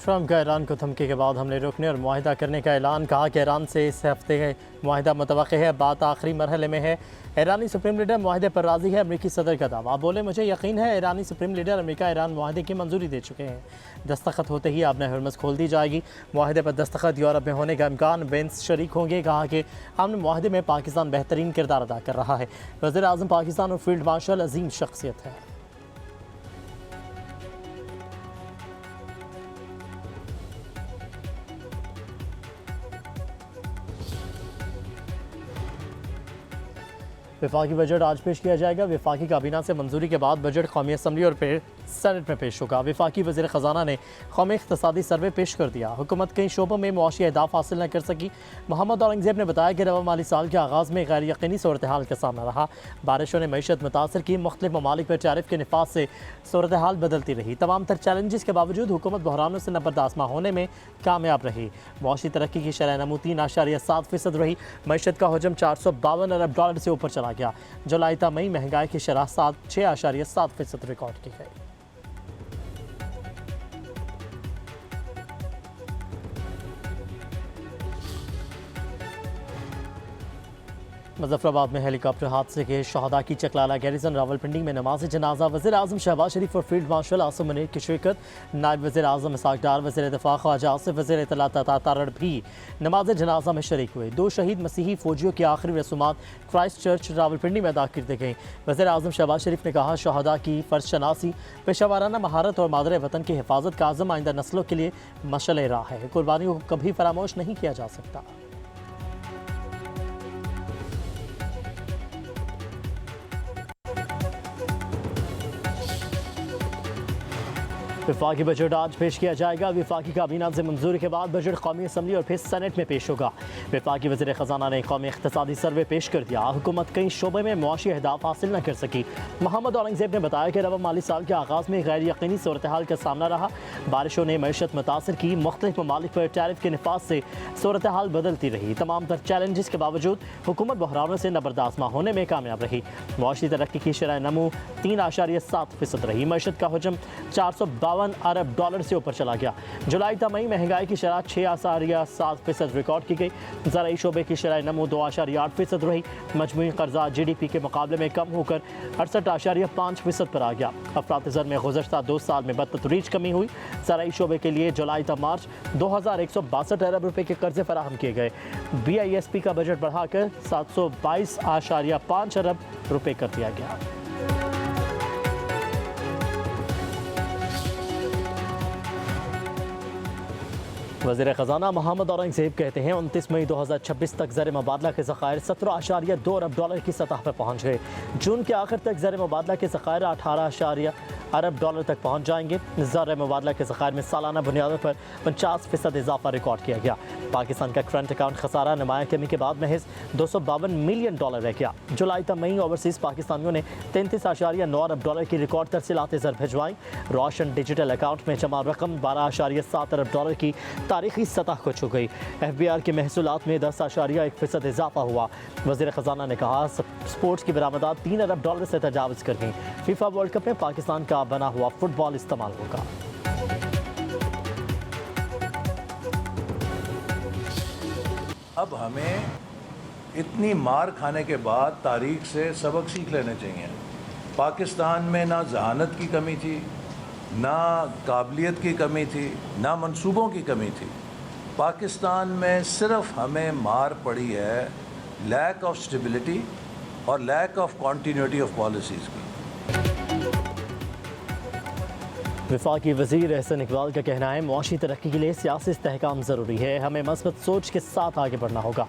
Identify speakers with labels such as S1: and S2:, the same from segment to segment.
S1: Trump का Iran को धमकी के बाद हमले रोकने और मुआहिदा करने का ऐलान। कहा कि ईरान से इस हफ्ते मुआहिदा मुतवक्किल है। बात आखिरी मरहले में है। ईरानी सुप्रीम लीडर मुआहिदे पर राजी है। अमरीकी सदर का दावा। बोले, मुझे यकीन है ईरानी सुप्रीम लीडर अमरीका ईरान मुआहिदे की मंजूरी दे चुके हैं। दस्तखत होते ही आपने हरमस खोल दी जाएगी। मुआहिदे पर दस्तखत यूरोप में होने का इम्कान। बेंस शरीक होंगे। कहा कि हमने मुआहिदे में पाकिस्तान बेहतरीन किरदार अदा कर रहा है। वज़ीर आज़म पाकिस्तान और फील्ड मार्शल अजीम शख्सियत है। वफाकी बजट आज पेश किया जाएगा। वफाकी काबीना से मंजूरी के बाद बजट कौमी असम्बली और फिर सेनेट में पेश होगा। वफाकी वज़ीर ख़जाना ने कौमी इक़्तिसादी सर्वे पेश कर दिया। हुकूमत कई शोबों में मुआशी अहदाफ हासिल न कर सकी। मोहम्मद औरंगज़ेब ने बताया कि रवा माली साल के आगाज़ में गैर यकीनी सूरत हाल का सामना रहा। बारिशों ने मईशत मुतासर की। मुख्तलिफ ममालिक पर टैरिफ के निफाज से सूरत हाल बदलती रही। तमाम तर चैलेंजेस के बावजूद हुकूमत बहरानों से बर्दाश्त होने में कामयाब रही। मुआशी तरक्की की शरह नमू 3.7% रही। मईशत का हजम 452 अरब डॉलर से ऊपर चला गया। जुलाई ta मई महंगाई की शरह 6.7% रिकॉर्ड की गई। मुजफ्फराबाद में हेलीकॉप्टर हादसे के शहदा की चकलाला गैरिजन रावलपिंडी में नमाज जनाजा। वज़ीर आज़म शहबाज शरीफ और फील्ड मार्शल आसिम मुनीर की शिरकत। नायब वज़ीर आज़म इसाक डार, वज़ीर दिफा ख्वाजा आसिफ, वज़ीर इत्तलात तारड़ भी नमाज जनाजा में शरीक हुए। 2 शहीद मसीही फ़ौजियों की आखिरी रसूमात क्राइस्ट चर्च रावलपिंडी में अदा कर दी गई। वज़ीर आज़म शहबाज शरीफ ने कहा, शहदा की फ़र्ज शनासी, पेशावाराना महारत और मादर वतन की हिफाजत का आज़म आइंदा नस्लों के लिए मशअल राह है। कुर्बानियों को कभी फरामोश नहीं किया जा सकता। वफाकी बजट आज पेश किया जाएगा। वफाकी काबीना से मंजूरी के बाद बजट कौमी असम्बली और फिर सेनेट में पेश होगा। वफाकी वज़ीर ख़जाना ने कौमी इक़्तिसादी सर्वे पेश कर दिया। हुकूमत कई शोबे में मुआशी अहदाफ हासिल न कर सकी। मोहम्मद औरंगज़ेब ने बताया कि रवा माली साल के आगाज़ में गैर यकीनी सूरत हाल का सामना रहा। बारिशों ने मईशत मुतासर की। मुख्तलिफ ममालिक पर टैरिफ के निफाज से सूरत हाल बदलती रही। तमाम तर चैलेंजेस के बावजूद हुकूमत बहरानों से बर्दाश्त होने में कामयाब रही। मुआशी तरक्की की शरह नमू 3.7% रही। मईशत का हजम 452 अरब डॉलर से ऊपर चला गया। जुलाई ta मई महंगाई की शरह 6.7% रिकॉर्ड की गई। ज़राई शोबे की शरह नमू 2.8% रही। मजमूई कर्जा GDP के मुकाबले में कम होकर 68.5% पर आ गया। अफरात-ए-ज़र में गुज़श्ता 2 साल में बदतदरीज कमी हुई। ज़राई शोबे के लिए जुलाई ta मार्च 2162 अरब रुपये के कर्जे फराहम किए गए। BISP का बजट बढ़ाकर 722.5 अरब रुपये कर दिया गया। वज़ीर ख़जाना मोहम्मद औरंगज़ेब कहते हैं 29 मई 2026 तक ज़र मुबादला के ज़ख़ायर 17.2 अरब डॉलर की सतह पर पहुँच गए। जून के आखिर तक ज़र मुबादला के ज़ख़ायर 18 अरब डॉलर तक पहुँच जाएंगे। ज़र मुबादला के ज़ख़ायर में सालाना बुनियादों पर 50% इजाफा रिकॉर्ड किया गया। पाकिस्तान का करंट अकाउंट खसारा नुमाया कमी के बाद महज 252 मिलियन डॉलर रह गया। जुलाई ta मई ओवरसीज़ पाकिस्तानियों ने 33.9 अरब डॉलर की रिकॉर्ड तरसीलात ज़र भिजवाई। रोशन डिजिटल अकाउंट में जमा रकम 12.7 अरब डॉलर की तारीखी सतह को छू गई। FBR के महसूलात में 10.1% इजाफा हुआ। वज़ीर ख़जाना ने कहा, स्पोर्ट्स की बरामदात 3 अरब डॉलर से तजावज़ कर गई। फीफा वर्ल्ड कप में पाकिस्तान का बना हुआ फुटबॉल इस्तेमाल होगा।
S2: अब हमें इतनी मार खाने के बाद तारीख से सबक सीख लेने चाहिए। पाकिस्तान में ना जहानत की कमी थी, ना काबिलियत की कमी थी, ना मंसूबों की कमी थी। पाकिस्तान में सिर्फ हमें मार पड़ी है लैक ऑफ स्टेबिलिटी और lack of continuity of policies की।
S1: वफाकी वज़ीर एहसन इकबाल का कहना है, मुआशी तरक्की के लिए सियासी इस्तेहकाम ज़रूरी है। हमें मस्बत सोच के साथ आगे बढ़ना होगा।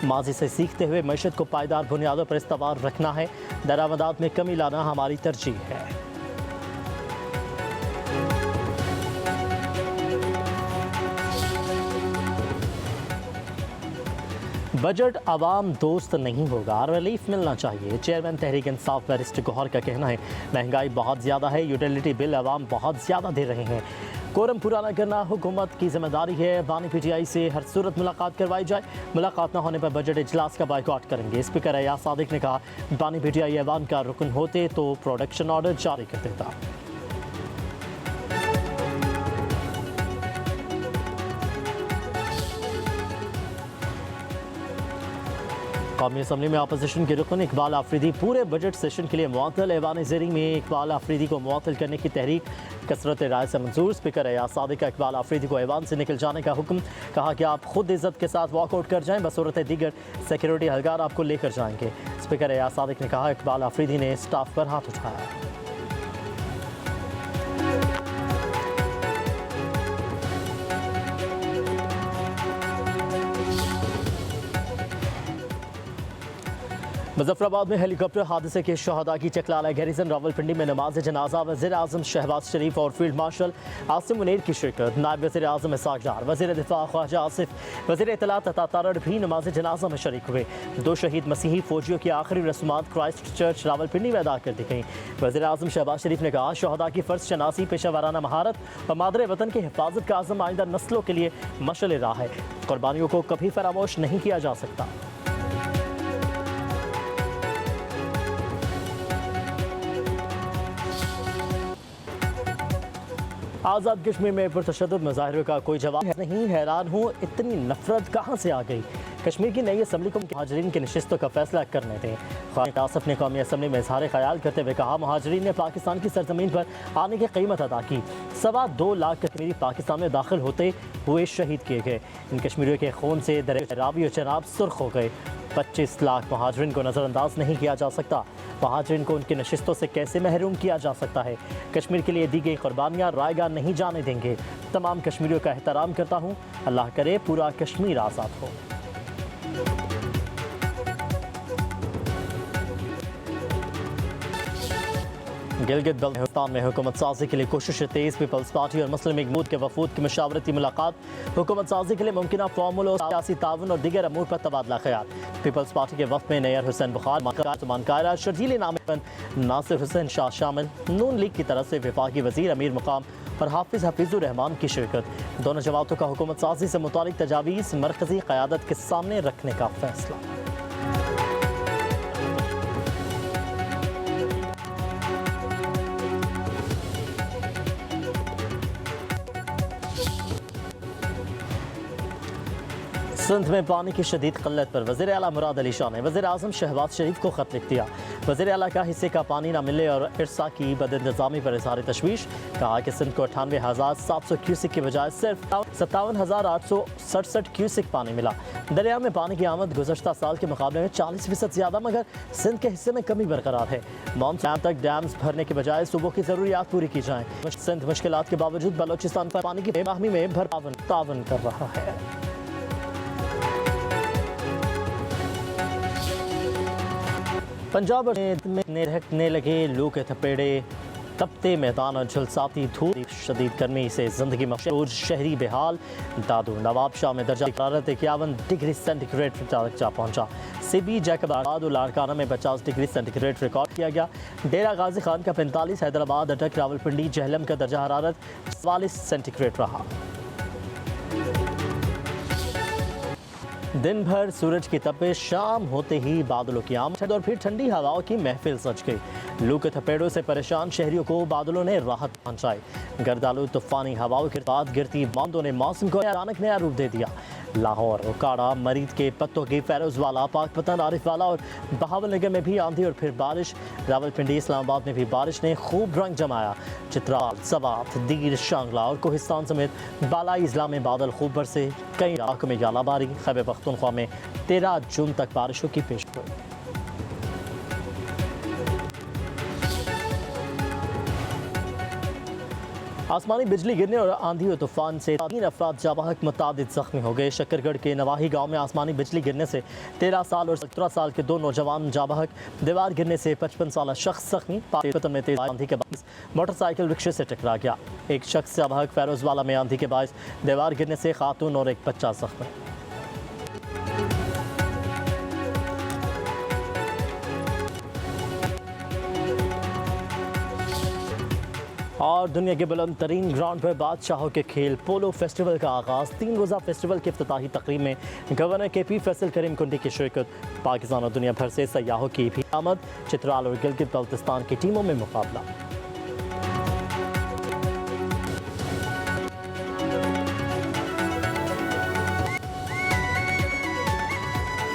S1: माजी से सीखते हुए मईशत को पायदार बुनियादों पर इस्तवार रखना है। दरामदात में कमी लाना हमारी तरजीह है। बजट आवाम दोस्त नहीं होगा, रिलीफ मिलना चाहिए। चेयरमैन तहरीक इंसाफ बैरिस्टर गौहर का कहना है, महंगाई बहुत ज़्यादा है, यूटिलिटी बिल आवाम बहुत ज़्यादा दे रहे हैं। कोरम पूरा न करना हुकूमत की जिम्मेदारी है। बानी PTI से हर सूरत मुलाकात करवाई जाए। मुलाकात न होने पर बजट इजलास का बायकॉट करेंगे। स्पीकर अयाज सादिक ने कहा, बानी PTI ऐवान का रुकन होते तो प्रोडक्शन ऑर्डर जारी कर देता। कौमी असम्बली में अपोजिशन के रुकन इकबाल आफरीदी पूरे बजट सेशन के लिए मुअत्तल। ऐवान ज़ेरी में इकबाल आफरीदी को मुअत्तल करने की तहरीक कसरत राय से मंजूर। स्पीकर एयाज सादिक का इकबाल आफरीदी को ऐवान से निकल जाने का हुक्म। कहा कि आप खुद इज्जत के साथ वॉकआउट कर जाएं, बसूरत दीगर सिक्योरिटी एहलकार आपको लेकर जाएंगे। स्पीकर एयाज सादिक ने कहा इकबाल आफरीदी ने स्टाफ पर हाथ उठाया। मुजफ्फराबाद में हेलीकॉप्टर हादसे के शहदा की चकलाला गैरिसन रावलपिंडी में नमाज जनाजा वज़ीर आज़म शहबाज शरीफ और फील्ड मार्शल आसिम मुनीर की शिरकत। नायब वज़ीर आज़म इसाक डार, वज़ीर दिफा ख्वाजा आसिफ, वज़ीर इत्तलात अता तारड़ भी नमाज जनाजा में शरीक हुए। 2 शहीद मसीही फौजियों की आखिरी रस्मात क्राइस्ट चर्च रावलपिंडी में अदा कर दी गई। वज़ीर आज़म शहबाज शरीफ ने कहा शहदा की फ़र्ज शनासी, पेशा वाराना महारत और मादरे वतन की हिफाजत का आज़म आइंदा नस्लों के लिए मशअल राह है। कुर्बानियों को कभी फरामोश नहीं किया जा सकता। आज़ाद कश्मीर में पुरतशद्दुद मुजाहिरों का कोई जवाब नहीं। हैरान हूँ इतनी नफरत कहाँ से आ गई। कश्मीर की नई असम्बली को मुहाजिरीन की नशिस्तों का फैसला करने दें। ख्वाजा आसिफ ने कौमी असम्बली में इजहार ख्याल करते हुए कहा मुहाजिरीन ने पाकिस्तान की सरजमीन पर आने की कीमत अदा की। 2.25 लाख कश्मीरी पाकिस्तान में दाखिल होते हुए शहीद किए गए। इन कश्मीरियों के खून से दरिया रावी और चनाब सुर्ख हो गए। 25 लाख महाजरीन को नज़रअंदाज नहीं किया जा सकता। महाजरीन को उनकी नशिस्तों से कैसे महरूम किया जा सकता है। कश्मीर के लिए दी गई कुर्बानियाँ रायगा नहीं जाने देंगे। तमाम कश्मीरियों का एहतराम करता हूँ। अल्लाह करे पूरा कश्मीर आज़ाद हो। गिलगित बल्तिस्तान में हुकूमत साजी के लिए कोशिश तेज़। पीपल्स पार्टी और मुस्लिम लीग नून के वफूद की मशावरती मुलाकात। हुकूमत साजी के लिए मुमकिन फॉर्मूल और सियासी ताउन और दीगर अमूर पर तबादला ख्याल। पीपल्स पार्टी के वफ़द में नैयर हुसैन बुखार, मान कायरा, शर्जील नामिन नासिर हुसैन शाह शामिल। नून लीग की तरफ से वफाकी वज़ीर अमीर मुकाम और हाफिज़ हफीज़ुर रहमान की शिरकत। दोनों जमातों का हुकूमत साजी से मुतालिक तजावीज़ मरकज़ी क़यादत के सामने रखने का फैसला। सिंध में पानी की शदीद क़िल्लत पर वज़ीर आला मुराद अली शाह ने वज़ीर आज़म शहबाज शरीफ को ख़त लिख दिया। वज़ीर आला का हिस्से का पानी न मिलने और इरसा की बदइंतज़ामी पर इज़हार तशवीश। कहा कि सिंध को 98,700 क्यूसिक की बजाय सिर्फ 57,867 क्यूसिक पानी मिला। दरिया में पानी की आमद गुज़श्ता साल के मुकाबले में 40% ज़्यादा, मगर सिंध के हिस्से में कमी बरकरार है। मानसून तक डैम्स भरने के बजाय सूबों की ज़रूरियात पूरी की जाएँ। सिंध मुश्किलात के बावजूद बलोचिस्तान पर पानी की बेमाहमी में भरपावन तावन कर रहा है। पंजाब में रहने लगे लू के थपेड़े, तपते मैदान और झुलसाती धूप, शदीद गर्मी से जिंदगी मशहूर शहरी बेहाल। दादू नवाब शाह में दर्जा हरारत 51 डिग्री सेंटीग्रेड तक जा पहुंचा। सिबी जैकबाद और लाड़काना में 50 डिग्री सेंटीग्रेड रिकॉर्ड किया गया। डेरा गाजी खान का 45, हैदराबाद, अटक, रावलपिंडी, जहलम का दर्जा हरारत 44 सेंटीग्रेड रहा। दिन भर सूरज की तपिश, शाम होते ही बादलों की आमद और फिर ठंडी हवाओं की महफिल सज गई। लू के थपेड़ों से परेशान शहरियों को बादलों ने राहत पहुंचाई। गर्दालू तूफानी हवाओं के बाद गिरती बूंदों ने मौसम को अचानक नया रूप दे दिया। लाहौर, उकाड़ा, मरीद के पत्तों की, फैरोज़वाला, पाकपतन, आरिफवाला और बहावलनगर में भी आंधी और फिर बारिश। रावलपिंडी, इस्लामाबाद में भी बारिश ने खूब रंग जमाया। चित्राल, सवात, दीर, शांगला और कोहिस्तान समेत बालाई अजला में बादल खूब बरसे। कई इलाकों में यालाबारी। खैबर पख्तूनख्वा में 13 जून तक बारिशों की पेशगोई। आसमानी बिजली गिरने और आंधी और तूफान से 3 अफराद जाबाहक मुतादिद जख्मी हो गए। शकरगढ़ के नवाही गांव में आसमानी बिजली गिरने से 13 साल और 17 साल के 2 नौजवान जाबाहक, दीवार गिरने से 55 साल शख्स जख्मी। पाकिस्तान में तेज आंधी के बायस मोटरसाइकिल रिक्शे से टकरा गया। एक शख्स जाबाहक, फैरोज़वाला में आंधी के बायस दीवार गिरने से खातून और एक बच्चा जख्मी। और दुनिया के बुलंद तरीन ग्राउंड पर बादशाहों के खेल पोलो फेस्टिवल का आगाज़। 3 रोज़ा फेस्टिवल की इफ्तिताही तकरीब में गवर्नर KP फैसल करीम कुंडी की शिरकत। पाकिस्तान और दुनिया भर से सयाहों की भी आमद। चित्राल और गिलगित बल्तिस्तान की टीमों में मुकाबला।